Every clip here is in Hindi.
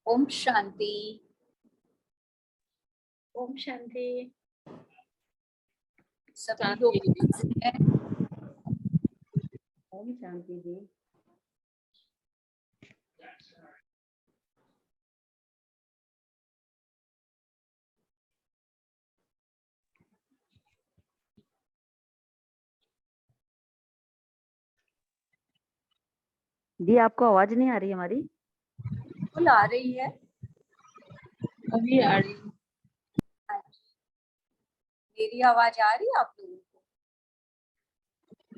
ओम शांति। ओम शांति। सभी लोग कैसे हैं? ओम शांति जी। दी आपको आवाज नहीं आ रही हमारी? बिल्कुल आ रही है। अभी आ रही। मेरी आवाज आ रही है आप लोगों को?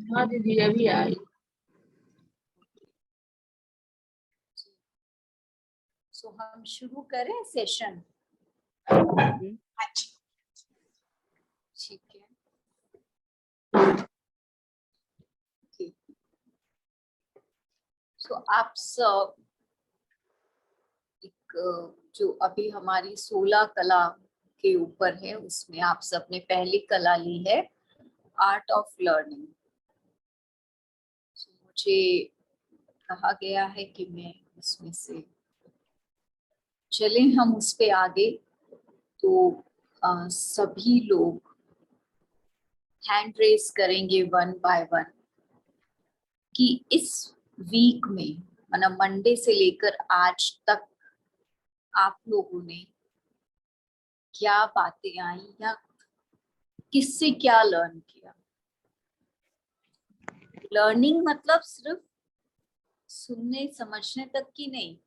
हाँ दीदी अभी आई। सो हम शुरू करें सेशन। जी। ठीक है। सो आप सब एक जो अभी हमारी 16 कला के ऊपर है उसमें आप सब ने पहली कला ली है आर्ट ऑफ लर्निंग। मुझे कहा गया है कि मैं उसमें से चले हम उस पे आगे। तो सभी लोग हैंड रेस करेंगे वन बाय वन कि इस वीक में मतलब मंडे से लेकर आज तक आप लोगों ने क्या बातें आई या किससे क्या लर्न किया। लर्निंग मतलब सिर्फ सुनने समझने तक की नहीं,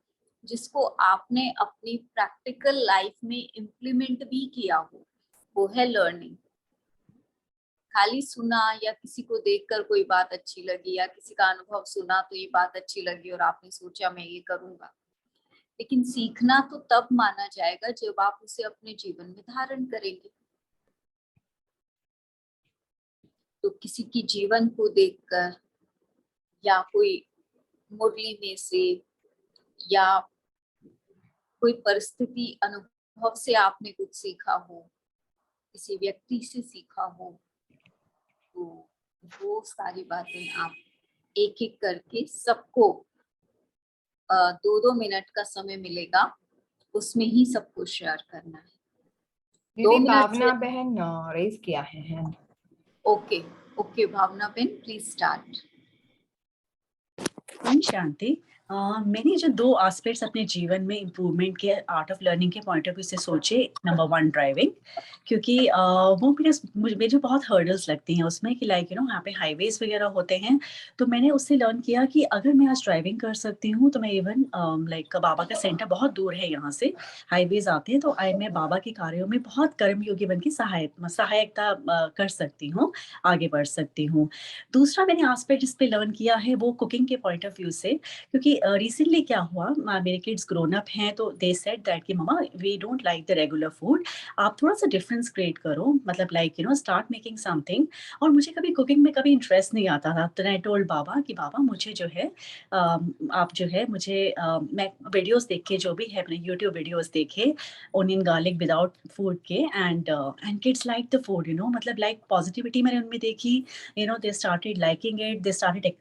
जिसको आपने अपनी प्रैक्टिकल लाइफ में इम्प्लीमेंट भी किया हो, वो है लर्निंग। खाली सुना या किसी को देखकर कोई बात अच्छी लगी या किसी का अनुभव सुना तो ये बात अच्छी लगी और आपने सोचा मैं ये करूंगा, लेकिन सीखना तो तब माना जाएगा जब आप उसे अपने जीवन में धारण करेंगे। तो किसी की जीवन को देखकर या कोई मुरली में से या कोई परिस्थिति अनुभव से आपने कुछ सीखा हो, किसी व्यक्ति से सीखा हो, तो वो सारी बातें आप एक एक करके सबको 2-2 मिनट का समय मिलेगा, उसमें ही सबको शेयर करना है। 2 दीदी मिनट भावना बहन रेज किया है। ओके ओके भावना बहन प्लीज स्टार्ट। ओम शांति। मैंने जो 2 एस्पेक्ट्स अपने जीवन में इम्प्रूवमेंट के आर्ट ऑफ लर्निंग के पॉइंट ऑफ व्यू से सोचे। नंबर 1 ड्राइविंग, क्योंकि वो मुझे बहुत हर्डल्स लगती हैं उसमें कि लाइक यहाँ पे हाईवेज वगैरह होते हैं। तो मैंने उससे लर्न किया कि अगर मैं आज ड्राइविंग कर सकती हूँ तो मैं इवन लाइक बाबा का सेंटर बहुत दूर है यहाँ से, हाईवेज आते हैं तो मैं बाबा के कार्यों में बहुत कर्मयोगी बन के सहायता कर सकती हूँ, आगे बढ़ सकती हूँ। दूसरा मैंने एस्पेक्ट इस पे लर्न किया है वो कुकिंग के पॉइंट ऑफ व्यू से, क्योंकि रिसेंटली क्या हुआ, मेरे किड्स ग्रोन अप हैं तो दे सेड दैट कि mamma we don't like the regular food, आप थोड़ा सा डिफरेंस क्रिएट करो, मतलब लाइक स्टार्ट मेकिंग समथिंग। और मुझे कभी कुकिंग में कभी इंटरेस्ट नहीं आता था, तो आई टोल्ड बाबा कि बाबा मुझे जो है आप जो है मुझे मैं वीडियोस देख के जो भी है अपने यूट्यूब वीडियोस देखे ओनियन गार्लिक विदाउट फूड के, and kids like the food, मतलब लाइक पॉजिटिविटी मैंने उनमें देखी, they started liking it, they started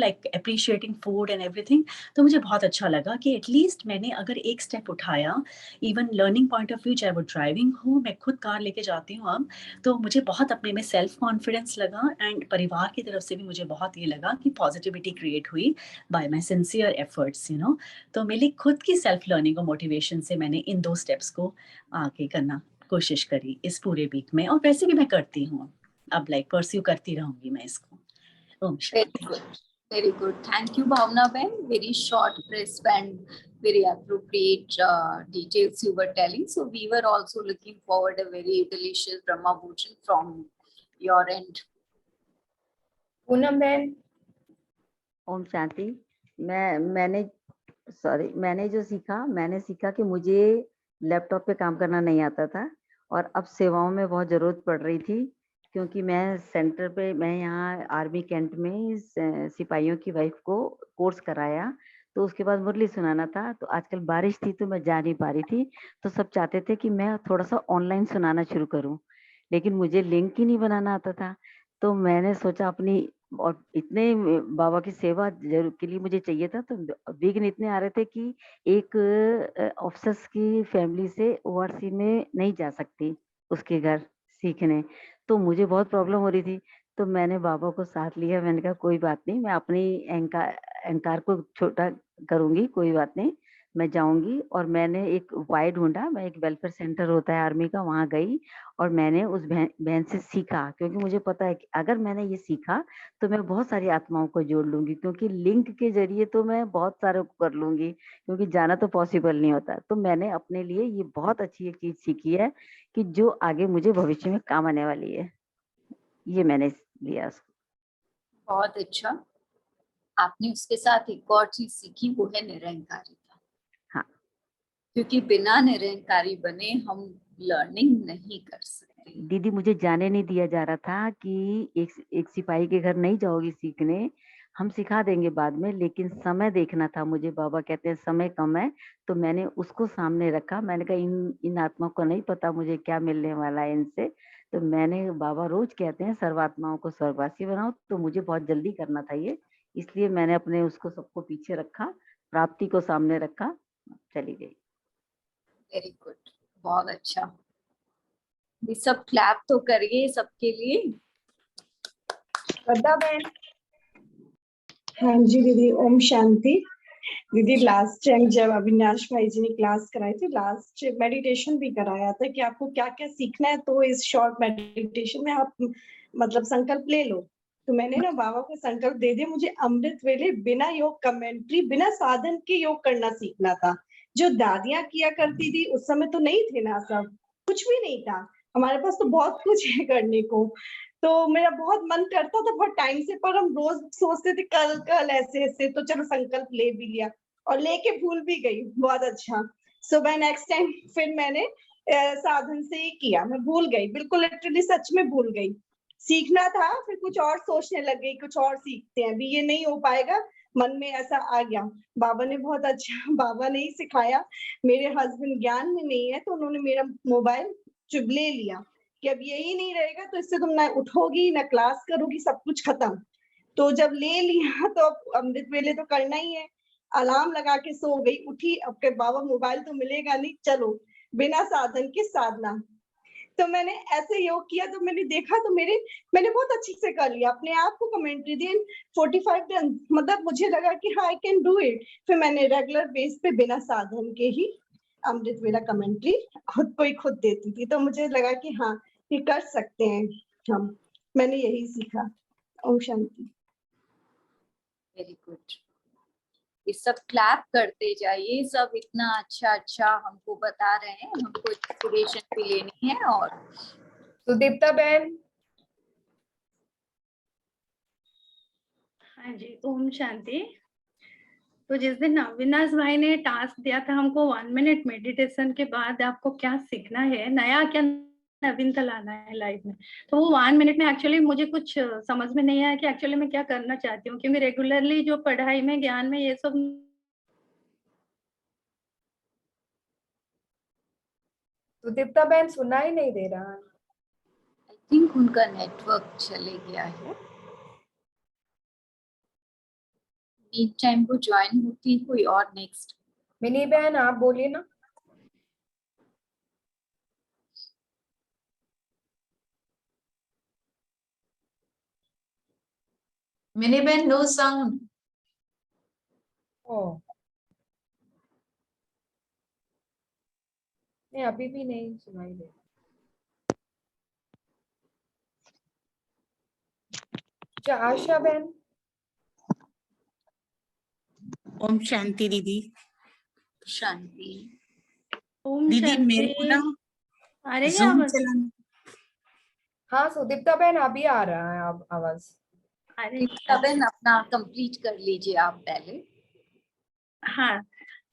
like appreciating food and everything। तो मुझे बहुत अच्छा लगा कि एटलीस्ट मैंने अगर एक स्टेप उठाया, even learning point of view, चाहे वो ड्राइविंग हो, मैं खुद कार लेके जाती हूँ अब, तो मुझे बहुत अपने में सेल्फ कॉन्फिडेंस लगा एंड परिवार की तरफ से भी मुझे बहुत ये लगा कि पॉजिटिविटी क्रिएट हुई बाय माई सिंसियर एफर्ट्स। तो मेरी खुद की सेल्फ लर्निंग और मोटिवेशन से मैंने इन 2 स्टेप्स को आगे करना कोशिश करी इस पूरे वीक में, और वैसे भी मैं करती हूँ अब, लाइक परस्यू करती रहूंगी मैं इसको। ओम शांति। वेरी गुड, थैंक यू भावना बहन, very short crisp and very appropriate details you were telling. So we were also looking forward a very delicious Brahma Bhojan from your end. Poonam बहन। ओम शांति। मैंने जो सीखा, मैंने सीखा कि मुझे लैपटॉप पे काम करना नहीं आता था और अब सेवाओं में बहुत ज़रूरत पड़ रही थी, क्योंकि मैं यहाँ आर्मी कैंट में सिपाहियों की वाइफ को कोर्स कराया, तो उसके बाद मुरली सुनाना था। तो आजकल बारिश थी तो मैं जा नहीं पा रही थी, तो सब चाहते थे कि मैं थोड़ा सा ऑनलाइन सुनाना शुरू करूँ, लेकिन मुझे लिंक ही नहीं बनाना आता था। तो मैंने सोचा अपनी और इतने बाबा की सेवा जरूर के लिए मुझे चाहिए था, तो विघ्न इतने आ रहे थे कि एक ऑफिसर्स की फैमिली से ओआरसी में नहीं जा सकती उसके घर सीखने, तो मुझे बहुत प्रॉब्लम हो रही थी। तो मैंने बाबा को साथ लिया, मैंने कहा कोई बात नहीं, मैं अपनी अहंकार को छोटा करूंगी, कोई बात नहीं, मैं जाऊंगी। और मैंने एक वाई ढूंढा, मैं एक वेलफेयर सेंटर होता है आर्मी का, वहां गई और मैंने उस बहन से सीखा, क्योंकि मुझे पता है कि अगर मैंने ये सीखा तो मैं बहुत सारी आत्माओं को जोड़ लूंगी, क्योंकि लिंक के जरिए तो मैं बहुत सारे को कर लूंगी, क्योंकि जाना तो पॉसिबल नहीं होता। तो मैंने अपने लिए ये बहुत अच्छी एक चीज सीखी है कि जो आगे मुझे भविष्य में काम आने वाली है, ये मैंने लिया उसको। बहुत अच्छा। आपने उसके साथ एक और चीज सीखी, वो है निरंकारिता। हाँ। क्योंकि बिना निरंकारी बने हम लर्निंग नहीं कर सकते। दीदी मुझे जाने नहीं दिया जा रहा था कि एक सिपाही के घर नहीं जाओगी सीखने, हम सिखा देंगे बाद में, लेकिन समय देखना था मुझे। बाबा कहते हैं समय कम है, तो मैंने उसको सामने रखा। मैंने कहा इन आत्माओं को नहीं पता मुझे क्या मिलने वाला है इनसे, तो मैंने, बाबा रोज कहते हैं सर्वात्माओं को स्वर्गवासी बनाओ, तो मुझे बहुत जल्दी करना था ये, इसलिए मैंने अपने उसको सबको पीछे रखा, प्राप्ति को सामने रखा, चली गई। वेरी गुड, बहुत अच्छा। ये सब क्लैप तो करिए सबके लिए। श्रद्धा बहन। हाँ जी दीदी, ओम शांति। दीदी लास्ट टाइम जब अविनाश भाई जी ने क्लास कराई थी, लास्ट मेडिटेशन भी कराया था कि आपको क्या क्या सीखना है, तो इस शॉर्ट मेडिटेशन में आप मतलब संकल्प ले लो। तो मैंने ना बाबा को संकल्प दे दिया, मुझे अमृत वेले बिना योग कमेंट्री, बिना साधन के योग करना सीखना था। जो दादियां किया करती थी उस समय तो नहीं थे ना, सब कुछ भी नहीं था हमारे पास, तो बहुत कुछ है करने को। तो मेरा बहुत मन करता था बहुत टाइम से, पर हम रोज सोचते थे कल कल ऐसे ऐसे, तो चलो संकल्प ले भी लिया और लेके भूल भी गई। बहुत अच्छा। सो बाय नेक्स्ट टाइम फिर मैंने साधन से ही किया, मैं भूल गई, बिल्कुल लिटरली सच में भूल गई। सीखना था, फिर कुछ और सोचने लग गई, कुछ और सीखते हैं, अभी ये नहीं हो पाएगा, मन में ऐसा आ गया। बाबा ने बहुत अच्छा बाबा ने ही सिखाया। मेरे हस्बैंड ज्ञान में नहीं है, तो उन्होंने मेरा मोबाइल चुभ ले लिया कि अब यही नहीं रहेगा तो इससे तुम ना उठोगी ना क्लास करोगी, सब कुछ खत्म। तो जब ले लिया तो अब अमृत वेले तो करना ही है, अलार्म लगा के सो गई, उठी अब के बाबा मोबाइल तो मिलेगा नहीं, चलो बिना साधन के साधना। तो मैंने ऐसे योग किया, तो मैंने देखा तो मैंने बहुत अच्छे से कर लिया, अपने आप को कमेंट्री दी 45 डन, मतलब मुझे लगा कि हाँ आई कैन डू इट। फिर मैंने रेगुलर बेस पे बिना साधन के ही अमृत वेला कमेंट्री खुद को ही खुद देती थी, तो मुझे लगा कि हाँ ये कर सकते हैं हम। मैंने यही सीखा। ओम शांति। Very good. ये सब क्लैप करते जाइए, सब इतना अच्छा अच्छा हमको बता रहे हैं, हमको इंस्पिरेशन भी लेनी है। और सुदीप्ता बहन। हाँ जी, ओम शांति। तो जिस दिन अविनाश भाई ने टास्क दिया था हमको 1 मिनट मेडिटेशन के बाद आपको क्या सीखना है, नया क्या नवीनता लाना है लाइफ में, तो वो 1 मिनट में एक्चुअली मुझे कुछ समझ में नहीं आया कि एक्चुअली मैं क्या करना चाहती हूँ, क्योंकि रेगुलरली जो पढ़ाई में ज्ञान में ये सब। सुदीप्ता बहन सुना ही नहीं दे रहा। आई थिंक उनका नेटवर्क चले गया है। नीड टाइम को ज्वाइन होती है कोई और नेक्स्ट। मिनी बहन आप बोलिए ना। मिनी बहन नो साउंड। ओ नहीं, अभी भी नहीं सुनाई दे। अच्छा आशा बहन। ओम शांति दीदी। शांति। ओम दीदी मेरे को शांति। ना आ रही है जूम आवाज? चलाना। हाँ सुदीप्ता बहन अभी आ रहा है अब आवाज। अरे तबन अपना कंप्लीट कर लीजिए आप पहले। हाँ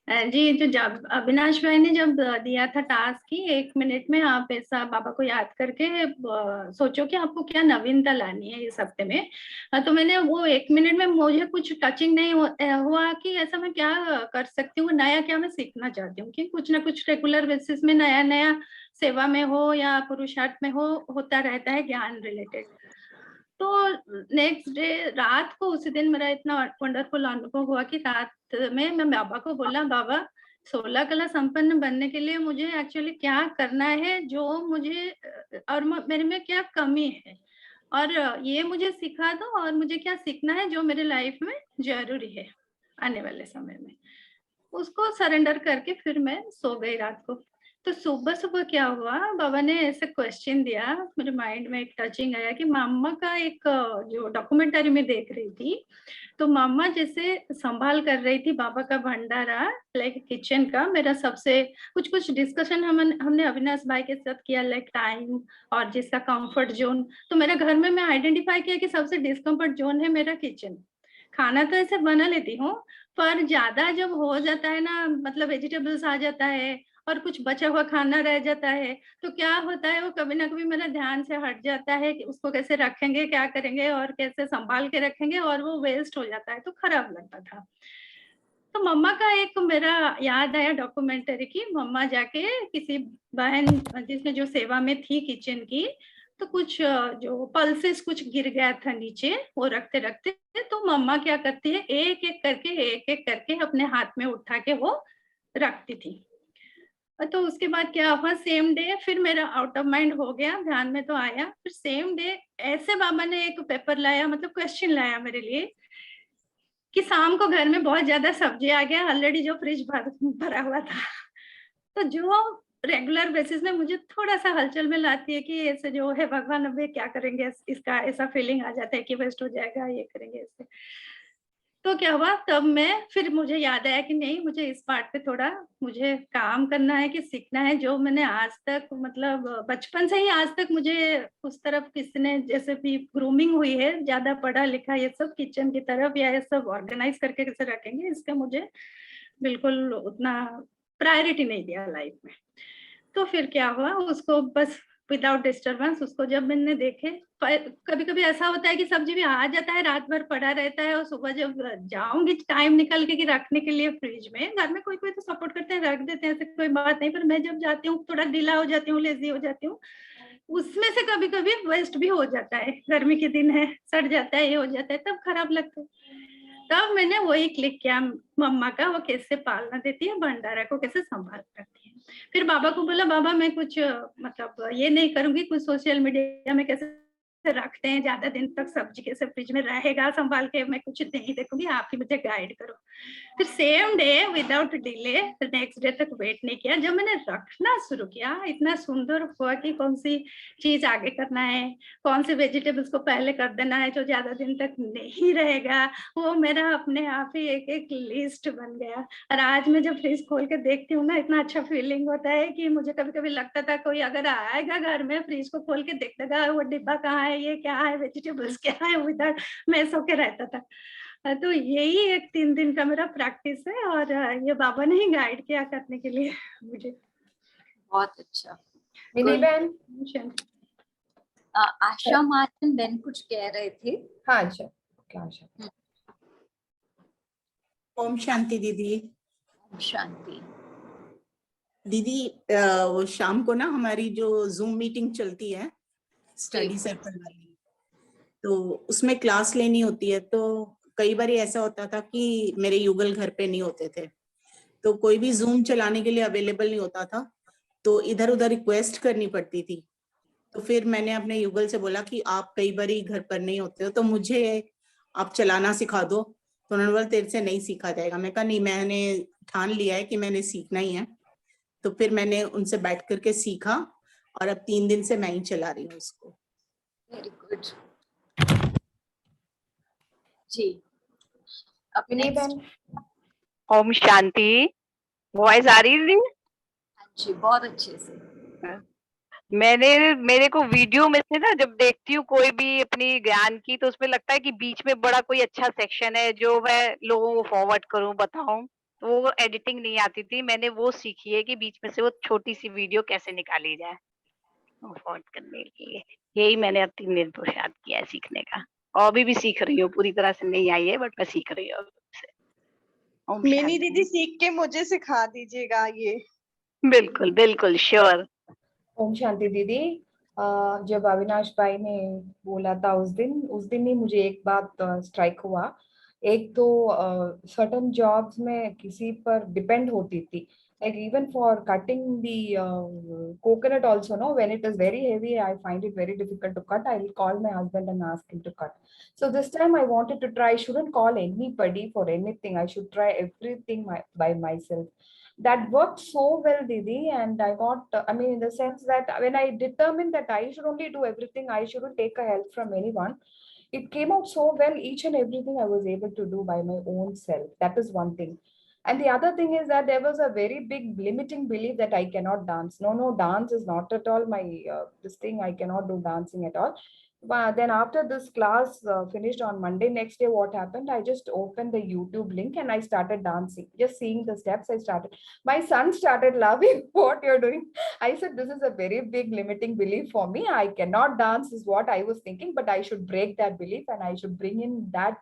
जी, तो जब अविनाश भाई ने जब दिया था टास्क की 1 मिनट में आप ऐसा बाबा को याद करके सोचो कि आपको क्या नवीनता लानी है इस हफ्ते में, तो मैंने वो 1 मिनट में मुझे कुछ टचिंग नहीं हुआ कि ऐसा मैं क्या कर सकती हूँ, नया क्या मैं सीखना चाहती हूँ, कि कुछ ना कुछ रेगुलर बेसिस में नया नया सेवा में हो या पुरुषार्थ में हो होता रहता है ज्ञान रिलेटेड। तो नेक्स्ट डे रात को उसी दिन मेरा इतना वंडरफुल अनुभव हुआ कि रात में मैं बाबा को बोला, बाबा 16 कला संपन्न बनने के लिए मुझे एक्चुअली क्या करना है, जो मुझे और मेरे में क्या कमी है, और ये मुझे सिखा दो, और मुझे क्या सीखना है जो मेरे लाइफ में जरूरी है आने वाले समय में। उसको सरेंडर करके फिर मैं सो गई रात को। तो सुबह सुबह क्या हुआ, बाबा ने ऐसे क्वेश्चन दिया, मेरे माइंड में एक टचिंग आया कि मामा का एक जो डॉक्यूमेंट्री में देख रही थी, तो मामा जैसे संभाल कर रही थी बाबा का भंडारा, लाइक किचन का। मेरा सबसे कुछ डिस्कशन हमने अविनाश भाई के साथ किया, लाइक टाइम और जिसका कंफर्ट जोन। तो मेरे घर में मैं आइडेंटिफाई किया कि सबसे डिस्कम्फर्ट जोन है मेरा किचन। खाना तो ऐसे बना लेती हूँ, पर ज्यादा जब हो जाता है ना, मतलब वेजिटेबल्स आ जाता है और कुछ बचा हुआ खाना रह जाता है, तो क्या होता है वो कभी ना कभी मेरा ध्यान से हट जाता है कि उसको कैसे रखेंगे, क्या करेंगे और कैसे संभाल के रखेंगे, और वो वेस्ट हो जाता है, तो खराब लगता था। तो मम्मा का एक मेरा याद आया डॉक्यूमेंट्री की, मम्मा जाके किसी बहन जिसमें जो सेवा में थी किचन की, तो कुछ जो पल्सेस कुछ गिर गया था नीचे, वो रखते रखते तो मम्मा क्या करती है, एक एक करके अपने हाथ में उठा के वो रखती थी। तो उसके बाद क्या हुआ, सेम डे फिर मेरा आउट ऑफ माइंड हो गया, ध्यान में तो आया, फिर सेम डे ऐसे बाबा ने एक पेपर लाया, मतलब क्वेश्चन लाया मेरे लिए कि शाम को घर में बहुत ज्यादा सब्जी आ गया, ऑलरेडी जो फ्रिज भरा हुआ था। तो जो रेगुलर बेसिस में मुझे थोड़ा सा हलचल में लाती है कि ऐसे जो है भगवान अब क्या करेंगे, इसका ऐसा फीलिंग आ जाता है कि वेस्ट हो जाएगा, ये करेंगे ऐसे। तो क्या हुआ, तब मैं फिर मुझे याद आया कि नहीं, मुझे इस पार्ट पे थोड़ा मुझे काम करना है, कि सीखना है, जो मैंने आज तक मतलब बचपन से ही आज तक मुझे उस तरफ किसी ने जैसे भी ग्रूमिंग हुई है, ज्यादा पढ़ा लिखा ये सब किचन की तरफ या ये सब ऑर्गेनाइज करके कैसे रखेंगे, इसका मुझे बिल्कुल उतना प्रायोरिटी नहीं दिया लाइफ में। तो फिर क्या हुआ, उसको बस विदाउट डिस्टरबेंस उसको जब मैंने देखे, कभी कभी ऐसा होता है कि सब्जी भी आ जाता है, रात भर पड़ा रहता है, और सुबह जब जाऊंगी टाइम निकल के कि रखने के लिए फ्रिज में, घर में कोई कोई तो सपोर्ट करते हैं, रख देते हैं, ऐसे कोई बात नहीं, पर मैं जब जाती हूँ थोड़ा ढीला हो जाती हूँ, लेजी हो जाती हूँ, उसमें से कभी कभी वेस्ट भी हो जाता है, गर्मी के दिन है, सड़ जाता है, ये हो जाता है, तब खराब लगता है। तब मैंने वही क्लिक किया, मम्मा का वो कैसे पालना देती है, भंडारा को कैसे संभाल करती है। फिर बाबा को बोला, बाबा मैं कुछ मतलब ये नहीं करूंगी, कुछ सोशल मीडिया में कैसे रखते हैं ज्यादा दिन तक, सब्जी कैसे फ्रिज में रहेगा संभाल के, मैं कुछ नहीं देखूंगी, आप ही मुझे गाइड करो। फिर same day without delay next day तक वेट नहीं किया, जब मैंने रखना शुरू किया, इतना सुंदर हुआ कि कौन सी चीज आगे करना है, कौन से वेजिटेबल्स को पहले कर देना है जो ज्यादा दिन तक नहीं रहेगा, वो मेरा अपने आप ही एक एक लिस्ट बन गया। और आज मैं जब फ्रिज खोल के देखती हूँ ना, इतना अच्छा फीलिंग होता है कि मुझे कभी कभी लगता था कोई अगर आएगा घर में, फ्रिज को खोल के देखेगा वो डिब्बा कहाँ है, ये क्या है, वेजिटेबल्स क्या है, उधर मैस होके रहता था। तो यही एक 3 दिन का मेरा प्रैक्टिस है, और ये बाबा ने ही गाइड किया करने के लिए मुझे। बहुत अच्छा। विधि बहन। आशा मार्टिन बहन कुछ कह रहे थे। हाँ अच्छा, क्या आशा? ओम शांति दीदी। ओम शांति दीदी, वो शाम को ना हमारी जो जूम मीटिंग चलती है स्टडी सर्कल वाली, तो उसमें क्लास लेनी होती है। तो कई बार ऐसा होता था कि मेरे युगल घर पे नहीं होते थे, तो कोई भी जूम चलाने के लिए अवेलेबल नहीं होता था, तो इधर उधर रिक्वेस्ट करनी पड़ती थी। तो फिर मैंने अपने युगल से बोला कि आप कई बार घर पर नहीं होते हो, तो मुझे आप चलाना सिखा दो। तो उन्होंने बोला तेरे से नहीं सीखा जाएगा। मैं कहा नहीं, मैंने ठान लिया है कि मैंने सीखना ही है। तो फिर मैंने उनसे बैठ करके सीखा, और अब 3 दिन से मैं ही चला रही हूँ उसको। वेरी गुड जी। अब विधि next, बहन। ओम शांति। वॉइस आ रही थी? जी बहुत अच्छे से। मेरे को वीडियो में से ना जब देखती हूँ कोई भी अपनी ज्ञान की, तो उसमें लगता है कि बीच में बड़ा कोई अच्छा सेक्शन है जो मैं लोगों को फॉरवर्ड करूं, बताऊं। तो वो एडिटिंग नहीं आती थी, मैंने वो सीखी है कि बीच में से वो छोटी सी वीडियो कैसे निकाली जाए फॉरवर्ड करने के लिए। यही मैंने अब 3 दिन पुरुषार्थ किया है सीखने का, और अभी भी सीख रही हूँ, पूरी तरह से नहीं आई है बट मैं सीख रही हूँ। मिनी दीदी सीख के मुझे सिखा दीजिएगा ये। बिल्कुल बिल्कुल श्योर। ओम शांति दीदी। जब अविनाश भाई ने बोला था उस दिन ही मुझे एक बात स्ट्राइक हुआ। एक तो सर्टन जॉब्स में किसी पर डिपेंड होती थी, like even for cutting the coconut also, no, when it is very heavy I find it very difficult to cut. I'll call my husband and ask him to cut. So this time I wanted to try. I shouldn't call anybody for anything. I should try everything by myself. That worked so well, Didi, and I got, I mean, in the sense that when I determined that I should only do everything, I shouldn't take a help from anyone, it came out so well. Each and everything I was able to do by my own self. That is one thing. And the other thing is that there was a very big limiting belief that I cannot dance. No, dance is not at all my this thing. I cannot do dancing at all. But then after this class finished on Monday, next day, what happened? I just opened the YouTube link and I started dancing. Just seeing the steps, I started. My son started laughing. What you're doing? I said, this is a very big limiting belief for me. I cannot dance is what I was thinking, but I should break that belief and I should bring in that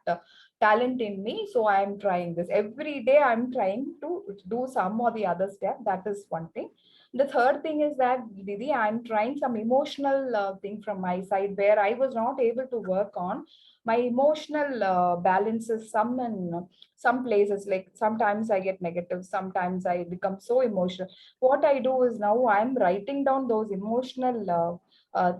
talent in me. So I'm trying this every day. I'm trying to do some or the other step. That is one thing. The third thing is that, Didi, I'm trying some emotional thing from my side where I was not able to work on. My emotional balances some in some places. Like sometimes I get negative, sometimes I become so emotional. What I do is now I'm writing down those emotional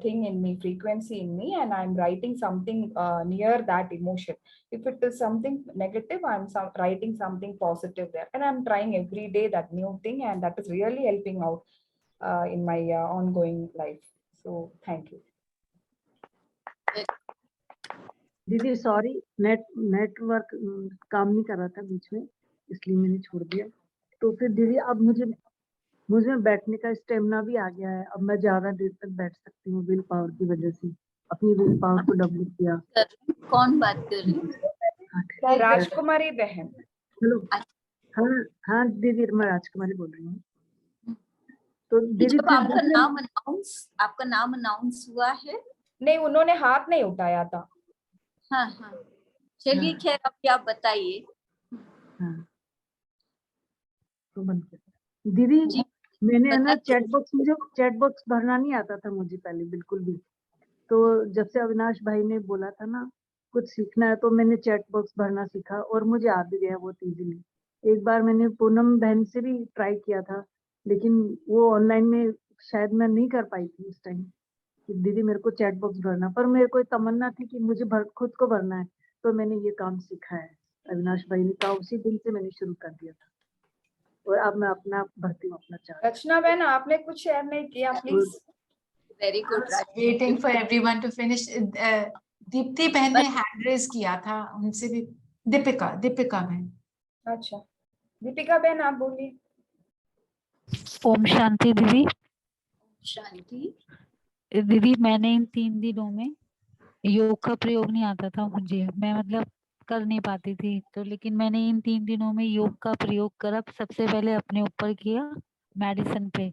thing in me, frequency in me, and I'm writing something near that emotion. If it is something negative, I'm writing something positive there, and I'm trying every day that new thing, and that is really helping out in my ongoing life. So thank you. दीदी सॉरी, नेटवर्क काम नहीं कर रहा था बीच में, इसलिए मैंने छोड़ दिया। तो फिर दीदी अब मुझे बैठने का स्टेमिना भी आ गया है। अब मैं ज्यादा देर तक बैठ सकती हूँ विल पावर की वजह से। अपनी विल पावर को डेवलप किया। कौन बात कर रही है? राजकुमारी बहन। हेलो, हाँ दीदी, मैं राजकुमारी बोल रही हूँ। तो दीदी आपका नाम अनाउंस हुआ है? नहीं, उन्होंने हाथ नहीं उठाया था। हाँ, चलिए खैर, अब आप बताइए। हाँ, तो दीदी मैंने है ना मुझे चैट बॉक्स भरना नहीं आता था मुझे पहले बिल्कुल भी। तो जब से अविनाश भाई ने बोला था ना कुछ सीखना है, तो मैंने चैट बॉक्स भरना सीखा और मुझे आ भी गया बहुत इजीली। एक बार मैंने पूनम बहन से भी ट्राई किया था, लेकिन वो ऑनलाइन में शायद मैं नहीं कर पाई थी उस टाइम कि दीदी मेरे को चैट बॉक्स भरना, पर मेरे को तमन्ना थी कि मुझे खुद को भरना है। तो मैंने ये काम सीखा है, अविनाश भाई ने कहा, उसी दिन से मैंने शुरू कर दिया था और अब मैं अपना भरती हूँ अपना चार्ट। रचना बहन, आपने कुछ शेयर नहीं किया please? Very good. Waiting for everyone to finish. Deepti बहन ने हैंड रेज किया था, उनसे भी। दीपिका बहन। अच्छा, दीपिका बहन आप बोलिए। ओम शांति दीदी। शांति दीदी, मैंने इन 3 दिनों में योग का प्रयोग नहीं आता था मुझे, मैं मतलब कर नहीं पाती थी। तो लेकिन मैंने इन 3 दिनों में योग का प्रयोग करा। सबसे पहले अपने ऊपर किया, मेडिसिन पे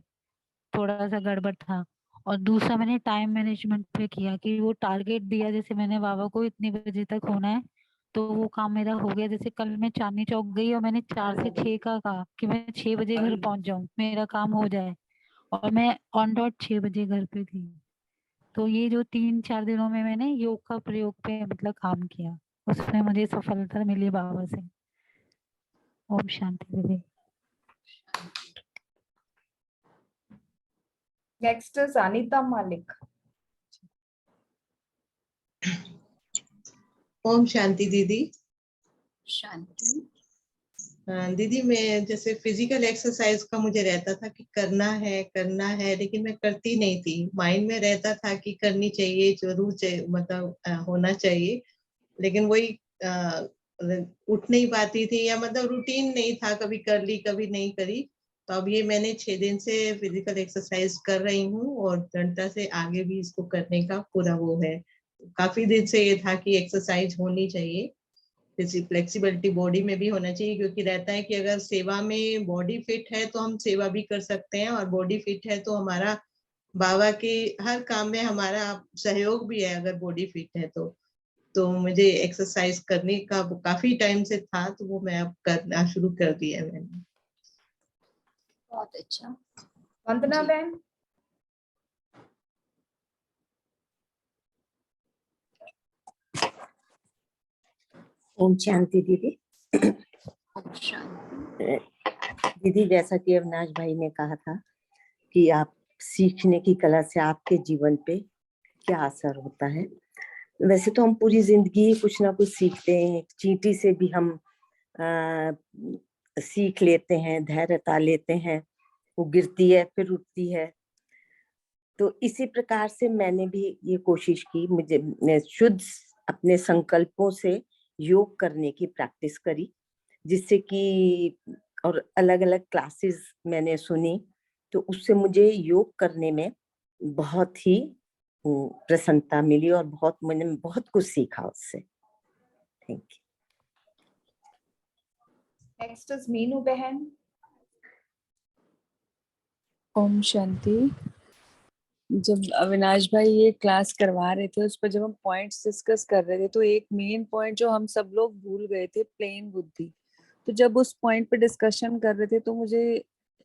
थोड़ा सा गड़बड़ था, और दूसरा मैंने टाइम मैनेजमेंट पे किया कि वो टारगेट दिया, जैसे मैंने बाबा को इतने बजे तक होना है, तो वो काम मेरा हो गया। जैसे कल मैं चांदनी चौक गई और मैंने 4 से 6 का कहा कि मैं 6 बजे घर पहुंच जाऊं, मेरा काम हो जाए, और मैं ऑन डॉट 6 बजे घर पे थी। तो ये जो 3-4 दिनों में मैंने योग का प्रयोग पे मतलब काम किया, उसमें मुझे सफलता मिली बाबा से। ओम शांति दीदी। नेक्स्ट इज अनीता मालिक। ओम शांति दीदी। शांति। दीदी मैं जैसे फिजिकल एक्सरसाइज का मुझे रहता था कि करना है, लेकिन मैं करती नहीं थी। माइंड में रहता था कि करनी चाहिए, जरूर चाहिए, मतलब होना चाहिए, लेकिन वही उठ नहीं पाती थी, या मतलब रूटीन नहीं था, कभी कर ली कभी नहीं करी। तो अब ये मैंने 6 दिन से फिजिकल एक्सरसाइज कर रही हूँ और दृढ़ता से आगे भी इसको करने का पूरा वो है। काफी दिन से ये था कि एक्सरसाइज होनी चाहिए, फ्लेक्सिबिलिटी बॉडी में भी होना चाहिए, क्योंकि रहता है कि अगर सेवा में बॉडी फिट है तो हम सेवा भी कर सकते हैं, और बॉडी फिट है तो हमारा बाबा के हर काम में हमारा सहयोग भी है अगर बॉडी फिट है तो मुझे एक्सरसाइज करने का काफी टाइम से था, तो वो मैं अब करना शुरू कर दिया मैंने। बहुत अच्छा। वंदना बहन। ओम शांति दीदी। ओम शांति। दीदी जैसा कि अविनाश भाई ने कहा था कि आप सीखने की कला से आपके जीवन पे क्या असर होता है, वैसे तो हम पूरी जिंदगी कुछ ना कुछ सीखते हैं। चींटी से भी हम सीख लेते हैं, धैर्यता लेते हैं, वो गिरती है फिर उठती है। तो इसी प्रकार से मैंने भी ये कोशिश की, मुझे शुद्ध अपने संकल्पों से योग करने की प्रैक्टिस करी, जिससे कि और अलग अलग क्लासेस मैंने सुनी, तो उससे मुझे योग करने में बहुत ही प्रसन्नता मिली और मैंने बहुत कुछ सीखा उससे। Thank you. Next is Meenu बहन। ओम शांति। जब अविनाश भाई ये क्लास करवा रहे थे, उस पर जब हम पॉइंट्स डिस्कस कर रहे थे, तो एक मेन पॉइंट जो हम सब लोग भूल गए थे, प्लेन बुद्धि। तो जब उस पॉइंट पे डिस्कशन कर रहे थे तो मुझे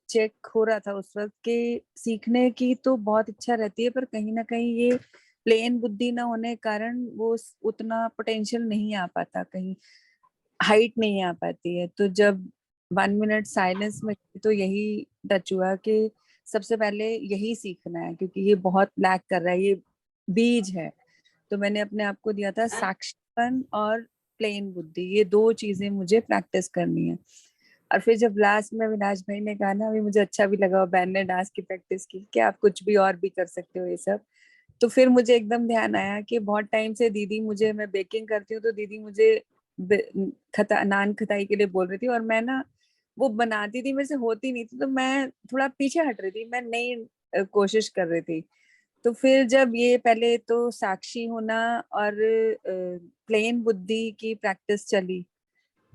चेक हो रहा था उस वक्त कि सीखने की तो बहुत इच्छा रहती है, पर कहीं ना कहीं ये प्लेन बुद्धि ना होने के कारण वो उतना पोटेंशियल नहीं आ पाता, कहीं हाइट नहीं आ पाती है। तो जब 1 मिनट साइलेंस में तो यही टच हुआ कि सबसे पहले यही सीखना है, क्योंकि ये बहुत लैक कर रहा है, ये बीज है। तो मैंने अपने आप को दिया था साक्षीपन और प्लेन बुद्धि, ये 2 चीजें मुझे प्रैक्टिस करनी है। और फिर जब लास्ट में अविनाश भाई ने कहा ना, अभी मुझे अच्छा भी लगा, बहन ने डांस की प्रैक्टिस की कि आप कुछ भी और भी कर सकते हो ये सब, तो फिर मुझे एकदम ध्यान आया कि बहुत टाइम से दीदी मुझे, मैं बेकिंग करती हूँ तो दीदी मुझे नान खताई के लिए बोल रही थी, और मैं ना वो बनाती थी, मेरे से होती नहीं थी, तो मैं थोड़ा पीछे हट रही थी, मैं नई कोशिश कर रही थी। तो फिर जब ये पहले तो साक्षी होना और प्लेन बुद्धि की प्रैक्टिस चली,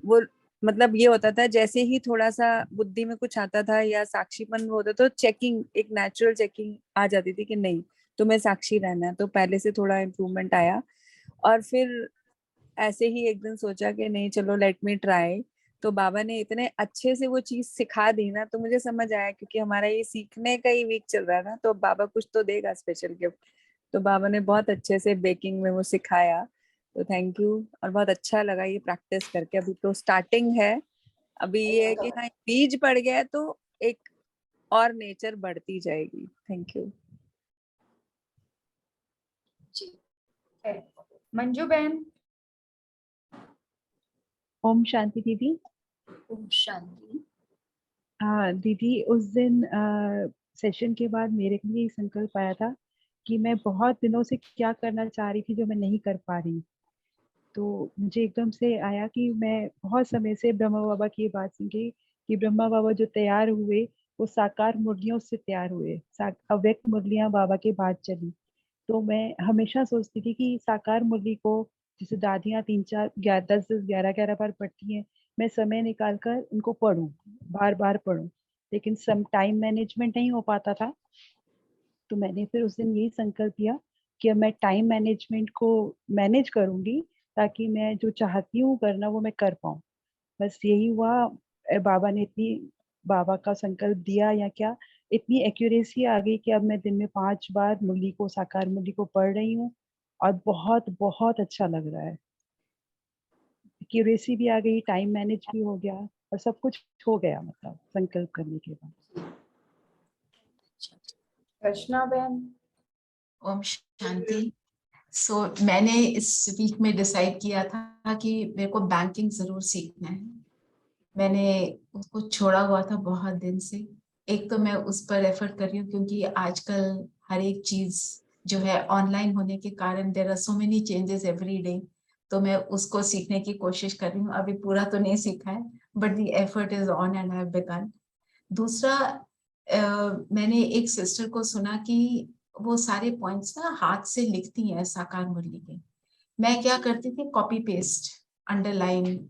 वो मतलब ये होता था जैसे ही थोड़ा सा बुद्धि में कुछ आता था या साक्षीपन होता तो चेकिंग, एक नेचुरल चेकिंग आ जाती थी कि नहीं तुम्हें साक्षी रहना है। तो पहले से थोड़ा इम्प्रूवमेंट आया, और फिर ऐसे ही एक दिन सोचा कि नहीं चलो लेट मी ट्राई। तो बाबा ने इतने अच्छे से वो चीज सिखा दी ना, तो मुझे समझ आया, क्योंकि हमारा ये सीखने का ही वीक चल रहा है ना, तो बाबा कुछ तो देगा स्पेशल गिफ्ट। तो बाबा ने बहुत अच्छे से बेकिंग में वो सिखाया, तो थैंक यू। और बहुत अच्छा लगा ये प्रैक्टिस करके। अभी तो स्टार्टिंग है, अभी ये है कि हाँ बीज पड़ गया है तो एक और नेचर बढ़ती जाएगी। थैंक यू जी। मंजू बहन। ओम शांति दीदी। ओम शांति। दीदी उस दिन सेशन के बाद मेरे लिए संकल्प आया था कि मैं बहुत दिनों से क्या करना चाह रही थी जो मैं नहीं कर पा रही। तो मुझे एकदम से आया कि मैं बहुत समय से ब्रह्मा बाबा की बात सुन के कि ब्रह्मा बाबा जो तैयार हुए वो साकार मुरलियों से तैयार हुए, अव्यक्त मुरलियां बाबा के बाद चली। तो मैं हमेशा सोचती थी कि साकार मुरली को जैसे दादियाँ 3-4 10 11 बार पढ़ती हैं, मैं समय निकाल कर उनको पढूं, बार बार पढूं, लेकिन सम टाइम मैनेजमेंट नहीं हो पाता था। तो मैंने फिर उस दिन यही संकल्प लिया कि अब मैं टाइम मैनेजमेंट को मैनेज करूंगी ताकि मैं जो चाहती हूँ करना वो मैं कर पाऊँ। बस यही हुआ। बाबा का संकल्प दिया या क्या, इतनी एक्यूरेसी आ गई कि अब मैं दिन में 5 बार मुरली को, साकार मुरली को पढ़ रही हूँ और बहुत बहुत अच्छा लग रहा है। एक्यूरेसी भी आ गई, टाइम मैनेज भी हो गया और सब कुछ हो गया, मतलब संकल्प करने के बाद। रचना बहन। ओम शांति। मैंने इस वीक में डिसाइड किया था कि मेरे को बैंकिंग जरूर सीखना है। मैंने उसको छोड़ा हुआ था बहुत दिन से। एक तो मैं उस पर एफर्ट कर रही हूँ क्योंकि आजकल हर एक चीज जो है ऑनलाइन होने के कारण there are so many changes every day, तो मैं उसको सीखने की कोशिश कर रही हूँ। अभी पूरा तो नहीं सीखा है, but the effort is on and I have begun. दूसरा, मैंने एक सिस्टर को सुना कि वो सारे पॉइंट्स ना हाथ से लिखती हैं साकार मुरली के। मैं क्या करती थी, कॉपी पेस्ट, अंडरलाइन,